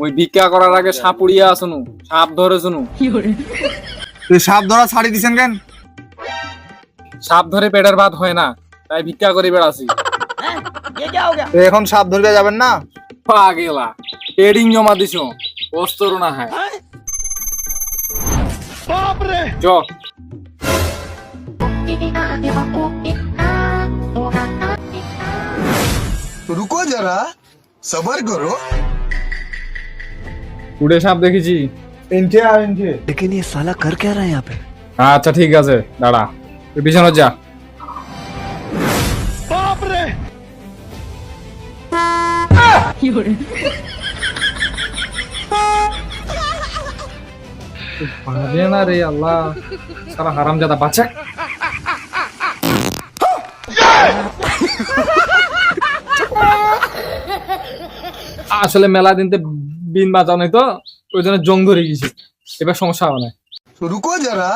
ওই ভিক্ষা করার আগে সাপ উড়িয়া আসুনু, সাপ ধরে শুনু। তুই সাপ ধরা ছাড়ি দিছেন কেন? সাপ ধরে পেটের ভাত হয় না, তাই ভিক্ষা করে বেড়াছি। তো এখন সাপ ধরবে যাবেন না? পা গেলা পেডিং জমা দিছ, অস্তর না হয়। চ रुको जरा सबर करो। উড়ে সাপ দেখেছি। ইনছে আর ইনছে। लेकिन ये साला कर क्या रहा है यहाँ पे? আচ্ছা ঠিক আছে, দাঁড়া, তুই পিছনে যা। পারবে না রে আল্লাহ, সারা হারামজাদা বাচ্চা। আসলে মেলা দিনতে বিন বাঁচাও নাই তো, ওই জন্য জং ধরে গেছি। এবার সমস্যা হবে না। रुको जरा